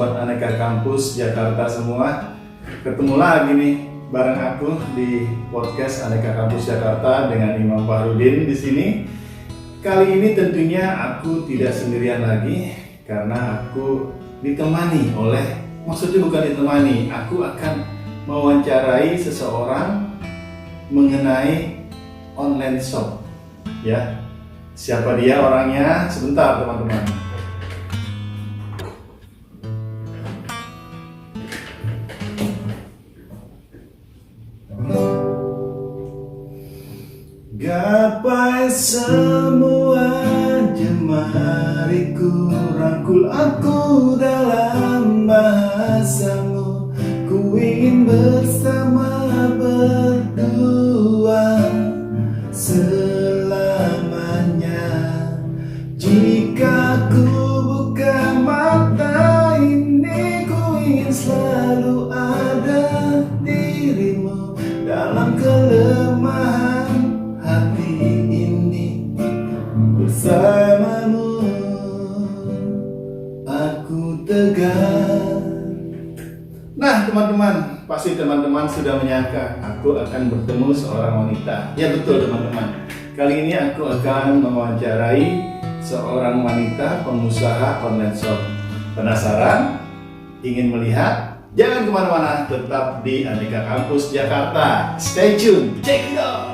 Sobat Aneka Kampus Jakarta semua. Ketemu lagi nih bareng aku di podcast Aneka Kampus Jakarta dengan Imam Fahrudin di sini. Kali ini tentunya aku tidak sendirian lagi karena aku ditemani oleh, maksudnya bukan ditemani, aku akan mewawancarai seseorang mengenai online shop. Ya, siapa dia orangnya? Sebentar teman-teman. Gapai semua jemariku, rangkul aku dalam bahasamu. Ku ingin bersama berdua selamanya. Jika ku buka mata ini, ku ingin selalu ada dirimu dalam kelemahan hati ini. Bersamamu aku tegar. Nah teman-teman, pasti teman-teman sudah menyangka aku akan bertemu seorang wanita. Ya betul teman-teman, kali ini aku akan mewawancarai seorang wanita pengusaha online shop. Penasaran? Ingin melihat? Jangan kemana-mana, tetap di Aneka Kampus Jakarta. Stay tune, check it out.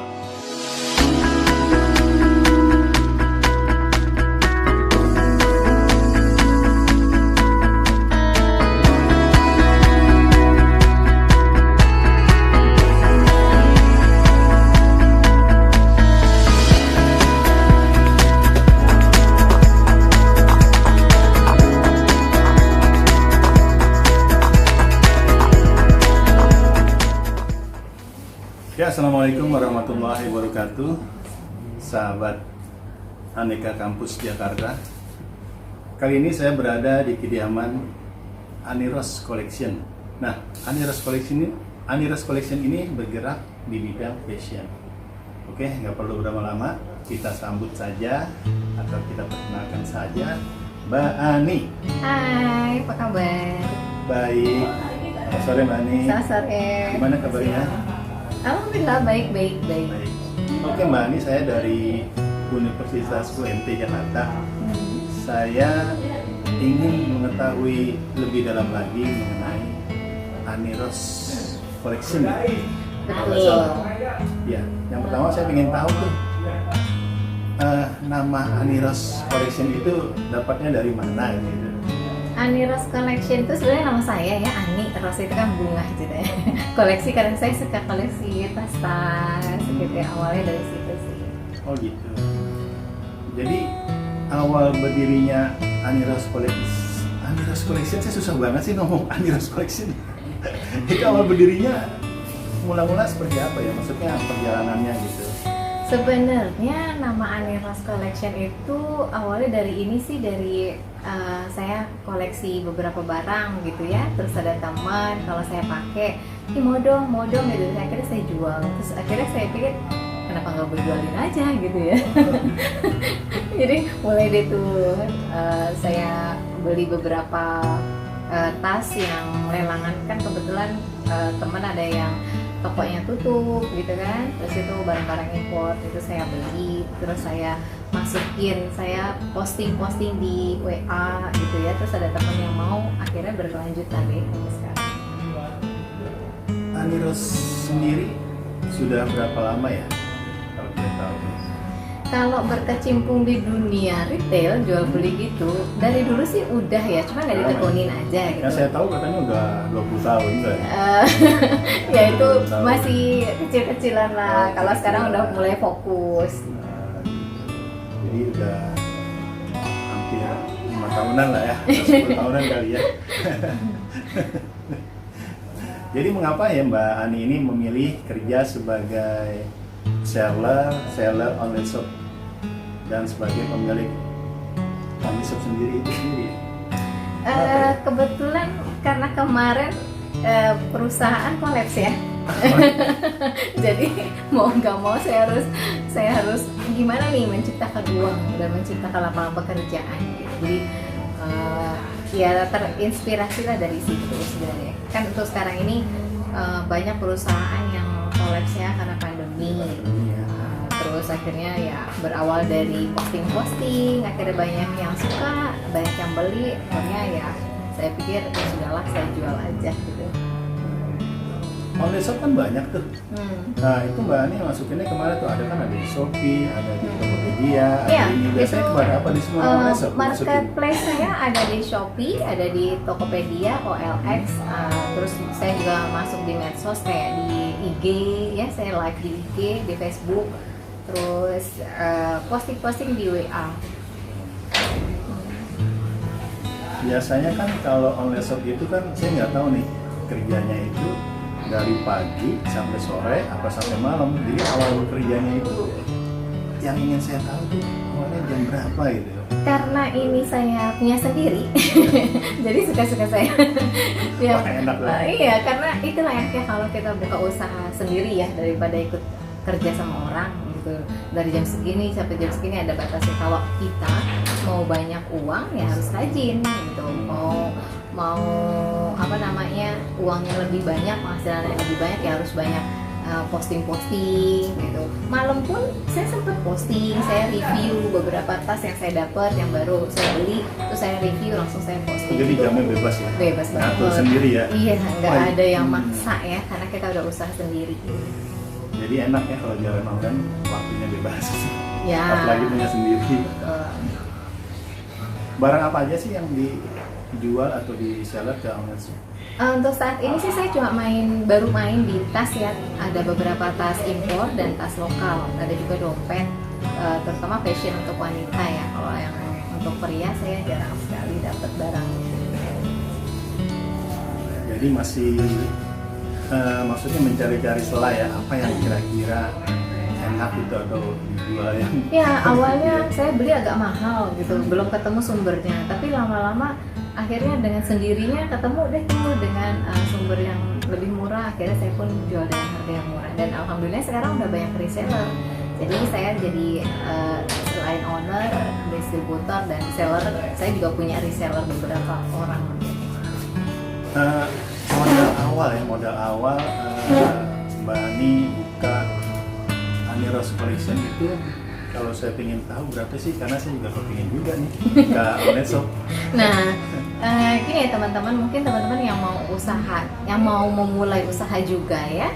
Ya, assalamualaikum warahmatullahi wabarakatuh, sahabat Aneka Kampus Jakarta. Kali ini saya berada di kediaman Aniros Collection. Nah, Aniros Collection ini bergerak di bidang fashion. Oke, nggak perlu berlama-lama, kita sambut saja atau kita perkenalkan saja Mbak Ani. Hai, apa kabar? Baik. Selamat sore Mbak Ani. Selamat sore. Gimana kabarnya? Alhamdulillah baik. Oke Mbak Ani, saya dari Universitas UMT Jakarta. Saya ingin mengetahui lebih dalam lagi mengenai Aniros Collection. Betul. Ya, yang pertama saya ingin tahu tuh nama Aniros Collection itu dapatnya dari mana gitu. Aniros Collection itu sebenarnya nama saya ya, Ani. Ros itu kan bunga gitu ya. Koleksi, karena saya suka koleksi tas-tas gitu ya. Awalnya dari situ sih. Oh gitu. Jadi awal berdirinya Aniros Collection, saya susah banget sih ngomong Aniros Collection. Itu awal berdirinya mula-mula seperti apa ya? Maksudnya perjalanannya gitu. Sebenarnya nama Aniros Collection itu awalnya dari ini sih, dari saya koleksi beberapa barang gitu ya. Terus ada teman, kalau saya pakai, mau dong gitu. Akhirnya saya jual. Terus akhirnya saya pikir, kenapa nggak berjualin aja gitu ya. Jadi mulai deh tuh saya beli beberapa tas yang lelangan. Kan kebetulan teman ada yang tokonya tutup gitu kan, terus itu barang-barang impor itu saya beli, terus saya masukin, saya posting di WA gitu ya, terus ada teman yang mau, akhirnya berkelanjutan deh sampai sekarang. Aniros sendiri sudah berapa lama ya kalau boleh tahu? Kalau berkecimpung di dunia retail, jual beli gitu, dari dulu sih udah ya, cuma nggak ditekunin aja gitu. Yang saya tahu katanya udah 20 tahun enggak ya? Ya itu masih kecil-kecilan lah, kalau sekarang udah mulai fokus. Jadi udah hampir 5 tahunan lah ya, 10 tahunan kali ya. Jadi mengapa ya Mbak Ani ini memilih kerja sebagai seller online shop dan sebagai pemilik online shop sendiri itu sendiri? Kebetulan karena kemarin perusahaan kolaps ya. Jadi mau nggak mau saya harus gimana nih menciptakan uang dan menciptakan lapangan pekerjaan gitu. Jadi ya terinspirasi lah dari situ sebenarnya. Kan untuk sekarang ini banyak perusahaan yang kolaps ya karena pandemi. Terus akhirnya ya berawal dari posting-posting, akhirnya banyak yang suka, banyak yang beli, akhirnya ya saya pikir ya sudahlah saya jual aja gitu. Online shop kan banyak tuh. Nah itu Mbak Ani masukinnya kemana tuh? Ada kan ada di Shopee, ada di Tokopedia, Ya, ada ini. Biasanya itu, kemana apa di semua online shop? marketplace saya ada di Shopee, ada di Tokopedia, OLX, terus saya juga masuk di medsos kayak di IG, ya saya live di IG, di Facebook, terus posting-posting di WA. Biasanya kan kalau online shop itu kan saya nggak tahu nih kerjanya itu dari pagi sampai sore apa sampai malam. Jadi awal bekerjanya itu yang ingin saya tahu tuh awalnya jam berapa gitu. Karena ini saya punya sendiri, jadi suka-suka saya. Ya, Wah, enak lah. Iya, karena itulah ya kalau kita buka usaha sendiri ya daripada ikut kerja sama orang gitu. Dari jam segini sampai jam segini ada batasnya. Kalau kita mau banyak uang ya harus rajin gitu. Mau apa namanya uangnya lebih banyak, penghasilannya lebih banyak ya harus banyak posting-posting gitu. Malam pun saya sempat posting, saya review beberapa tas yang saya dapat, yang baru saya beli, terus saya review langsung saya posting. Jadi gitu. jamnya bebas ya? Bebas banget. Ngatur sendiri ya? Iya, nggak Wah, ada yang maksa ya, karena kita udah usaha sendiri. Jadi enak ya kalau jalan online waktunya bebas. Ya. Apalagi punya sendiri. Barang apa aja sih yang dijual atau di seller ke online shop? Untuk saat ini sih saya cuma baru main di tas ya, ada beberapa tas impor dan tas lokal, ada juga dompet, terutama fashion untuk wanita ya. Kalau yang untuk pria saya jarang sekali dapat barang. Jadi masih maksudnya mencari-cari celah ya, apa yang kira-kira enak itu atau dijual yang Ya awalnya saya beli agak mahal gitu, belum ketemu sumbernya, tapi lama-lama akhirnya dengan sendirinya ketemu dengan sumber yang lebih murah. Akhirnya saya pun jual dengan harga yang murah dan alhamdulillah sekarang udah banyak reseller. Jadi saya jadi selain owner, distributor dan seller, saya juga punya reseller beberapa orang. modal awal Mbak Ani buka Ani Rose Collection itu, kalau saya ingin tahu berapa sih, karena saya juga kepingin juga nih buka online shop. Nah, gini ya teman-teman, mungkin teman-teman yang mau usaha, yang mau memulai usaha juga ya,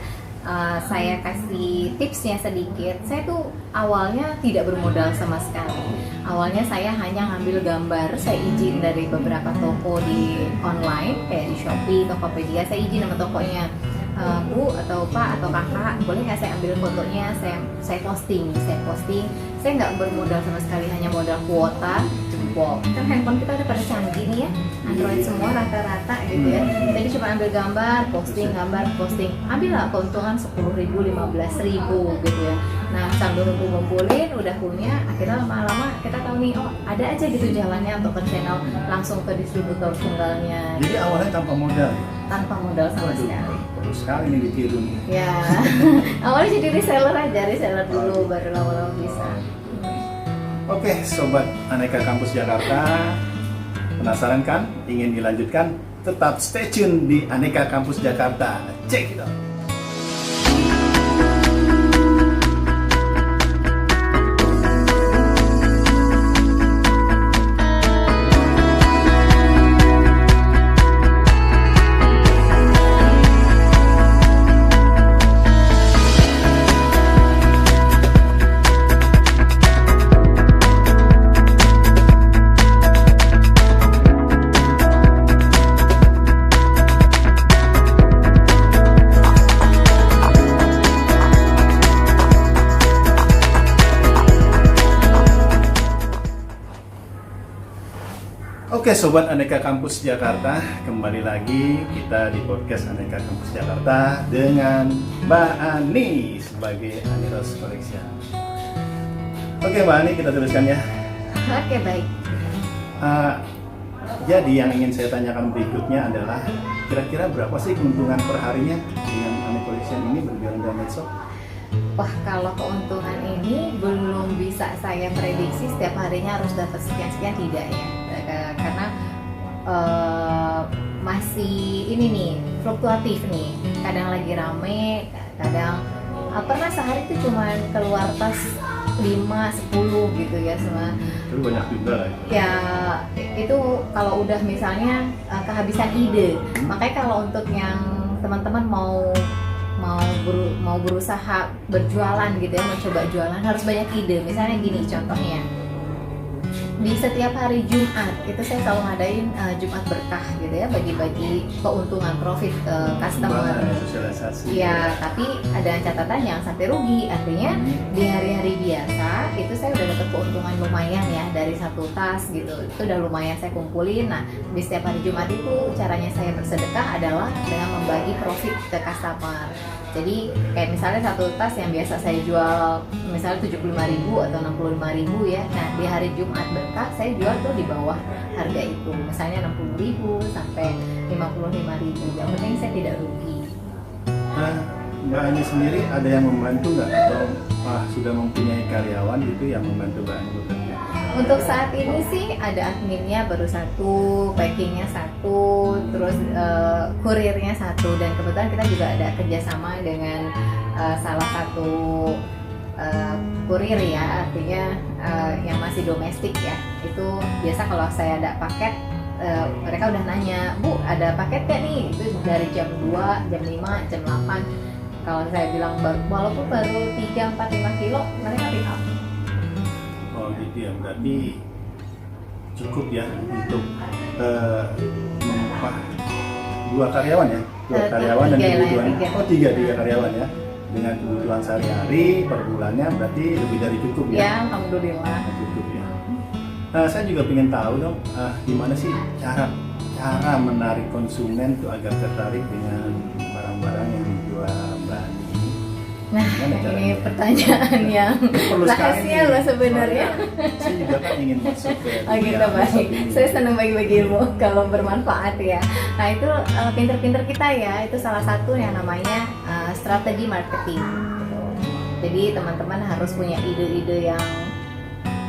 saya kasih tipsnya sedikit. Saya tuh awalnya tidak bermodal sama sekali. Awalnya saya hanya ngambil gambar, saya izin dari beberapa toko di online kayak di Shopee, Tokopedia. Saya izin sama tokonya, Bu atau Pak atau Kakak, boleh nggak saya ambil fotonya, saya posting. Saya nggak bermodal sama sekali, hanya modal kuota jempol. Kan handphone kita udah pada canggih nih ya, Android semua rata-rata gitu ya. Jadi cuma ambil gambar, posting, ambillah keuntungan 10.000, 15.000 gitu ya. Nah sambil ngumpulin, udah punya, akhirnya lama-lama kita tahu nih, oh ada aja gitu jalannya untuk ke channel langsung ke distributor tunggalnya. Jadi awalnya tanpa modal. Tanpa modal sama sekali. Terus sekali nih ditiru nih. Ya, awalnya jadi reseller dulu, baru lama-lama bisa. Oke, Sobat Aneka Kampus Jakarta, penasaran kan? Ingin dilanjutkan? Tetap stay tune di Aneka Kampus Jakarta. Check it out! Oke Sobat Aneka Kampus Jakarta, kembali lagi kita di podcast Aneka Kampus Jakarta dengan Mbak Ani sebagai Ani Rose Collection. Oke Mbak Ani, kita teruskan ya. Oke, baik. Jadi yang ingin saya tanyakan berikutnya adalah kira-kira berapa sih keuntungan per harinya dengan Ani Collection ini berjualan di medsos? Wah, kalau keuntungan ini belum bisa saya prediksi setiap harinya harus dapat sekian-sekian, tidak ya. Karena masih ini nih fluktuatif nih, kadang lagi rame, kadang pernah sehari itu cuman keluar tas 5-10 gitu ya semua. Itu banyak juga lah Ya itu kalau udah misalnya kehabisan ide. Makanya kalau untuk yang teman-teman mau berusaha berjualan gitu ya, mau coba jualan harus banyak ide. Misalnya gini contohnya, di setiap hari Jumat itu saya selalu ngadain Jumat berkah gitu ya, bagi-bagi keuntungan profit ke customer. Sosialisasi. Ya, tapi ada catatan yang sampai rugi. Artinya di hari-hari biasa itu saya udah dapat keuntungan lumayan ya dari satu tas gitu. Itu udah lumayan saya kumpulin. Nah, di setiap hari Jumat itu caranya saya bersedekah adalah dengan membagi profit ke customer. Jadi kayak misalnya satu tas yang biasa saya jual misalnya 75.000 atau 65.000 ya. Nah, di hari Jumat berkah saya jual tuh di bawah harga itu. Misalnya 60.000 sampai 55.000. Yang penting saya tidak rugi. Nah, Mbak Ani sendiri ada yang membantu nggak atau sudah mempunyai karyawan gitu yang membantu Mbak Ani bekerja? Untuk saat ini sih ada adminnya baru satu, packingnya satu, terus kurirnya satu, dan kebetulan kita juga ada kerjasama dengan salah satu kurir ya, artinya yang masih domestik ya. Itu biasa kalau saya ada paket, mereka udah nanya, Bu ada paket gak nih? Itu dari jam 2, jam 5, jam 8. Kalau saya bilang walaupun baru 3, 4, 5 kilo, mereka pick up. Oh gitu ya, berarti cukup ya untuk mengupah 2 karyawan ya? 2 karyawan dan kebutuhan, tiga karyawan ya, dengan kebutuhan sehari-hari per bulannya berarti lebih dari cukup ya? Ya, alhamdulillah. Cukup ya. Nah, saya juga ingin tahu dong, gimana sih cara menarik konsumen tuh agar tertarik dengan barang-barang yang dijual Mbak Ani? Nah, ini pertanyaan yang rahasia loh sebenarnya. Saya juga kan ingin masuk ke gitu baik. Saya senang bagi-bagi ilmu kalau bermanfaat ya. Nah itu pinter-pinter kita ya. Itu salah satu yang namanya strategi marketing. Gitu. Jadi teman-teman harus punya ide-ide yang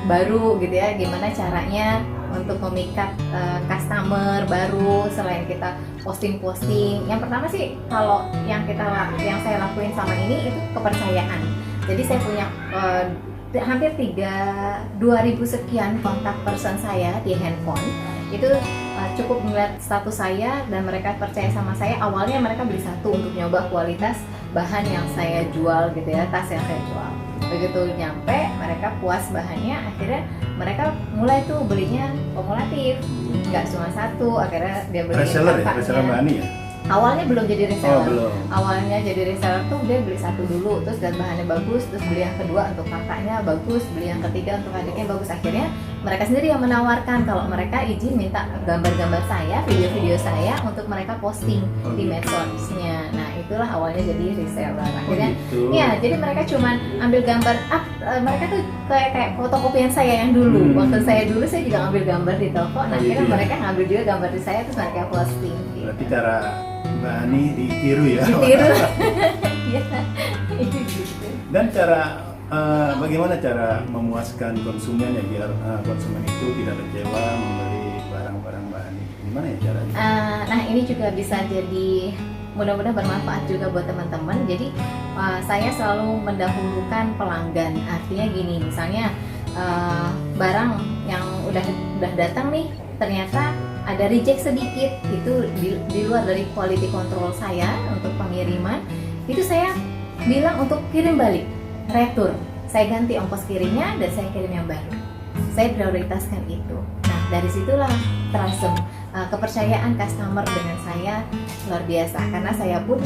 baru gitu ya. Gimana caranya untuk memikat customer baru selain kita posting. Yang pertama sih kalau yang saya lakuin sama ini itu kepercayaan. Jadi saya punya hampir 2.000 sekian kontak person saya di handphone. Itu cukup melihat status saya dan mereka percaya sama saya. Awalnya mereka beli satu untuk nyoba kualitas bahan yang saya jual gitu ya, tas yang saya jual. Begitu nyampe mereka puas bahannya, akhirnya mereka mulai tuh belinya kumulatif, nggak cuma satu, akhirnya dia beli reseller ya, reseller Mbak Ani ya? Awalnya belum jadi reseller. Oh, belum. Awalnya jadi reseller tuh dia beli satu dulu, terus dan bahannya bagus, terus beli yang kedua untuk kakaknya bagus, beli yang ketiga untuk adiknya bagus. Akhirnya mereka sendiri yang menawarkan kalau mereka izin minta gambar-gambar saya, video-video saya untuk mereka posting di medsosnya. Nah itulah awalnya jadi reseller. Akhirnya ya jadi mereka cuman ambil gambar, mereka tuh kayak fotokopian saya yang dulu. Waktu saya dulu saya juga ambil gambar di toko. Nah akhirnya mereka ngambil juga gambar di saya terus mereka posting. Berarti cara Mbak Ani ditiru ya? Ditiru. Iya. Dan bagaimana cara memuaskan konsumen ya biar konsumen itu tidak kecewa membeli barang-barang Mbak Ani? Gimana ya caranya? Nah ini juga bisa jadi mudah-mudahan bermanfaat juga buat teman-teman. Jadi saya selalu mendahulukan pelanggan. Artinya gini, misalnya barang yang udah datang nih ternyata ada reject sedikit, itu di luar dari quality control saya untuk pengiriman, itu saya bilang untuk kirim balik, retur, saya ganti ongkos kirimnya dan saya kirim yang baru. Saya prioritaskan itu. Nah dari situlah trust, kepercayaan customer dengan saya luar biasa, karena saya pun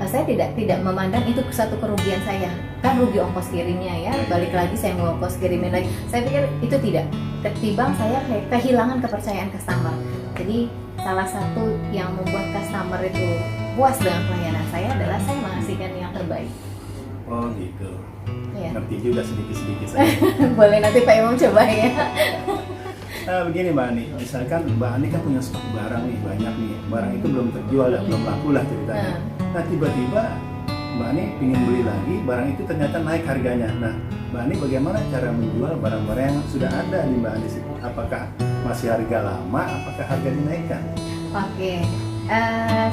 saya tidak memandang itu satu kerugian saya, kan rugi ongkos kirimnya ya, balik lagi saya mau ongkos kirimin lagi. Saya pikir itu tidak, ketimbang saya kehilangan kepercayaan customer. Jadi salah satu yang membuat customer itu puas dengan pelayanan saya adalah saya menghasilkan yang terbaik. Oh gitu. Ya. Ngerti juga sedikit-sedikit saya. Boleh nanti Pak Imam coba ya. Begini Mbak Ani, misalkan Mbak Ani kan punya stok barang nih, banyak nih, barang itu belum terjual ya, belum laku lah ceritanya. Nah tiba-tiba Mbak Ani ingin beli lagi, barang itu ternyata naik harganya. Nah Mbak Ani bagaimana cara menjual barang-barang yang sudah ada di Mbak Ani? Apakah masih harga lama, apakah harga dinaikkan? Oke,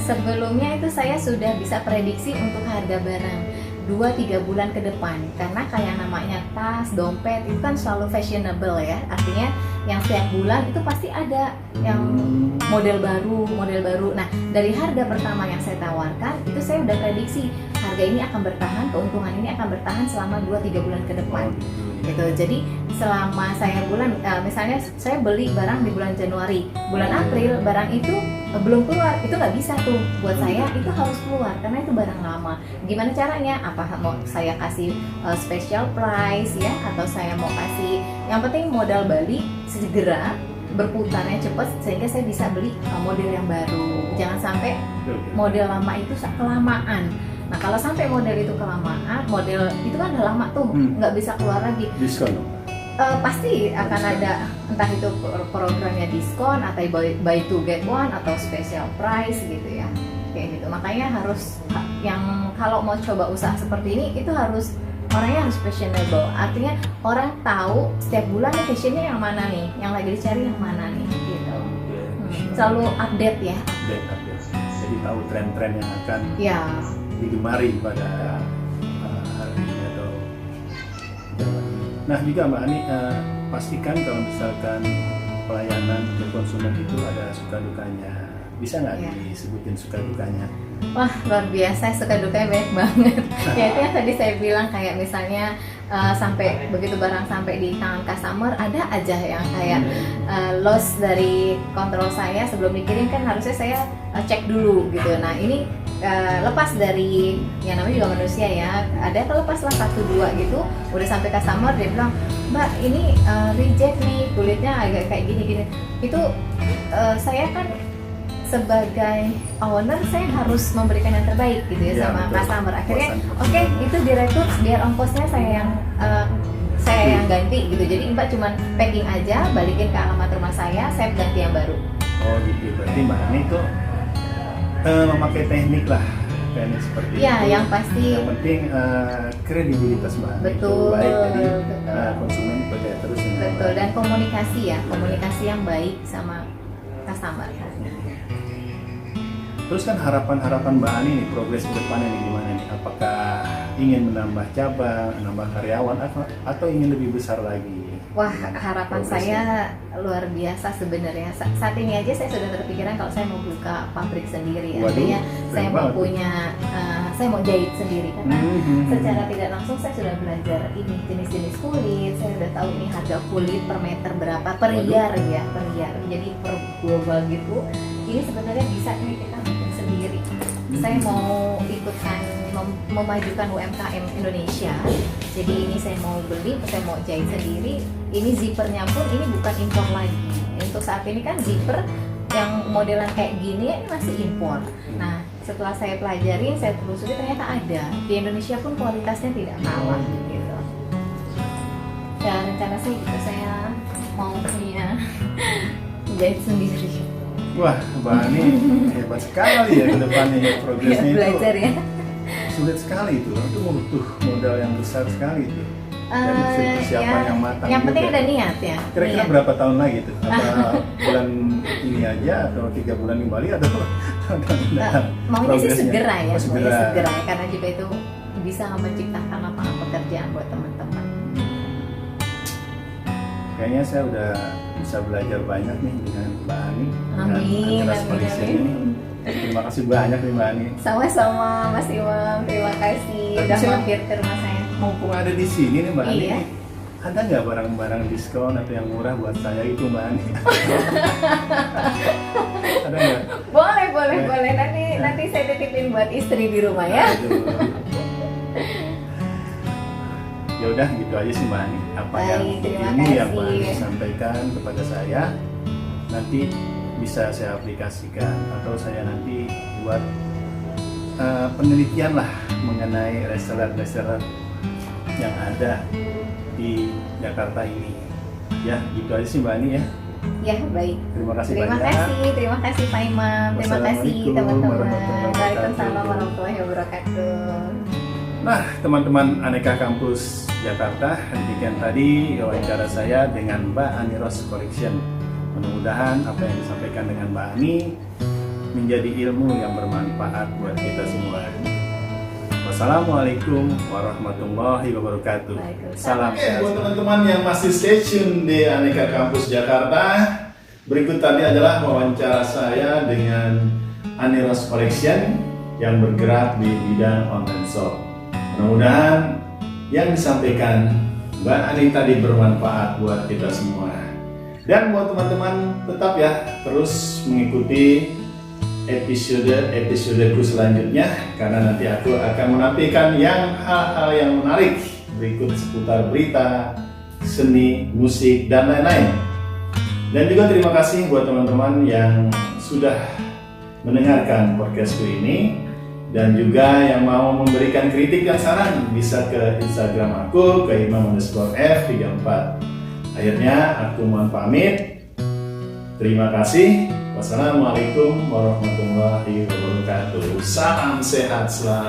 sebelumnya itu saya sudah bisa prediksi untuk harga barang 2-3 bulan ke depan, karena kayak namanya tas, dompet itu kan selalu fashionable ya, artinya yang setiap bulan itu pasti ada yang model baru. Nah, dari harga pertama yang saya tawarkan itu saya udah prediksi harga ini akan bertahan, keuntungan ini akan bertahan selama 2-3 bulan ke depan. Gitu. Jadi selama saya misalnya saya beli barang di bulan Januari, bulan April barang itu belum keluar, itu nggak bisa tuh buat saya, itu harus keluar karena itu barang lama. Gimana caranya? Apa mau saya kasih special price ya, atau saya mau kasih, yang penting modal balik segera, berputarnya cepat sehingga saya bisa beli model yang baru. Jangan sampai model lama itu kelamaan. Nah, kalau sampai model itu kelamaan, model itu kan udah lama tuh, nggak bisa keluar lagi. Diskon? Pasti akan ada, entah itu programnya diskon atau buy two get one atau special price gitu ya, kayak gitu. Makanya harus yang kalau mau coba usaha seperti ini itu harus orangnya harus fashionable, artinya orang tahu setiap bulan nih fashionnya yang mana nih, yang lagi dicari yang mana nih gitu. Selalu update ya. Update. Jadi tahu tren-tren yang akan digemari pada hari ini atau nah juga Mbak Ani, pastikan kalau misalkan pelayanan ke konsumen itu ada suka dukanya, bisa nggak disebutin suka dukanya? Wah, luar biasa, suka dukanya banyak banget. Ya itu yang tadi saya bilang, kayak misalnya sampai begitu barang sampai di tangan customer, ada aja yang kayak loss dari kontrol saya, sebelum dikirim kan harusnya saya cek dulu gitu. Nah ini lepas dari yang namanya juga manusia ya, ada kelepas lah 1-2 gitu, udah sampai customer dia bilang, Mbak ini reject nih, kulitnya agak kayak gini-gini. Itu saya kan sebagai owner saya harus memberikan yang terbaik gitu ya, sama customer. Akhirnya oke, itu direktur, biar ongkosnya saya yang ganti gitu. Jadi Mbak cuman packing aja, balikin ke alamat rumah saya ganti yang baru. Oh gitu, berarti Mbak Ani tuh memakai teknik seperti ya, itu. Yang pasti yang penting kredibilitas Mbak Ani itu baik, jadi konsumen percaya terus dengan betul, dan komunikasi yang baik sama customer. Terus kan harapan Mbak Ani nih, progres ke depannya nih gimana nih? Apakah ingin menambah cabang, menambah karyawan, atau ingin lebih besar lagi? Wah, harapan saya luar biasa sebenarnya. Saat ini aja saya sudah terpikiran kalau saya mau buka pabrik sendiri. Artinya saya mau punya, saya mau jahit sendiri, karena secara tidak langsung saya sudah belajar ini jenis-jenis kulit. Saya sudah tahu ini harga kulit per meter berapa, per yard ya, per yard. Jadi per global gitu. Ini sebenarnya bisa nih kita bikin sendiri. Saya mau ikutan memajukan UMKM Indonesia. Jadi ini saya mau beli, saya mau jahit sendiri. Ini zippernya pun ini bukan impor lagi. Untuk saat ini kan zipper yang modelan kayak gini ini masih impor. Nah, setelah saya pelajari, saya telusuri, ternyata ada di Indonesia pun kualitasnya tidak kalah gitu. Dan rencana sih itu saya mau punya jahit sendiri. Wah, Mbak Ani hebat sekali ya ke depannya ya, progresnya belajar itu. Ya. Sulit sekali itu butuh modal yang besar sekali itu. Dan persiapan yang matang. Yang penting juga. ada niat ya. Kira-kira berapa tahun lagi tuh? Apa bulan ini aja atau 3 bulan kembali atau maunya sih segera ya, segera ya, karena juga itu bisa menciptakan lapangan pekerjaan buat teman-teman. Kayaknya saya udah bisa belajar banyak nih dengan Mbak Ani. Amin. Terima kasih banyak nih Mbak Ani. Sama-sama Mas Imam, terima kasih udah mampir ke rumah saya. Mumpung ada di sini nih Mbak Ani, iya. Ada nggak barang-barang diskon atau yang murah buat saya itu Mbak Ani? Ada nggak? Boleh. Nanti saya titipin buat istri di rumah ya. Ya udah gitu aja sih Mbak Ani. Apa yang Mbak Ani sampaikan kepada saya nanti bisa saya aplikasikan, atau saya nanti buat penelitian lah mengenai reseller yang ada di Jakarta ini. Ya gitu aja sih Mbak Ani ya. Ya baik. Terima kasih banyak. Terima kasih Pak Imam. Terima kasih teman-teman. Waalaikumsalam warahmatullahi wabarakatuh. Nah, teman-teman Aneka Kampus Jakarta, demikian tadi wawancara saya dengan Mbak Ani Rose Collection Mudah-mudahan apa yang disampaikan dengan Mbak Ani menjadi ilmu yang bermanfaat buat kita semua. Wassalamualaikum warahmatullahi wabarakatuh. Salam sehat. Buat teman-teman yang masih stay tune di Aneka Kampus Jakarta, berikut tadi adalah wawancara saya dengan Ani Rose Collection yang bergerak di bidang online shop. Mudah-mudahan yang disampaikan Mbak Ani tadi bermanfaat buat kita semua. Dan buat teman-teman tetap ya terus mengikuti episode-episodeku selanjutnya, karena nanti aku akan menampilkan hal-hal yang menarik berikut seputar berita, seni, musik, dan lain-lain. Dan juga terima kasih buat teman-teman yang sudah mendengarkan podcastku ini, dan juga yang mau memberikan kritik dan saran bisa ke Instagram aku ke imam_f34. Akhirnya aku mohon pamit. Terima kasih. Wassalamualaikum warahmatullahi wabarakatuh. Salam sehat selalu.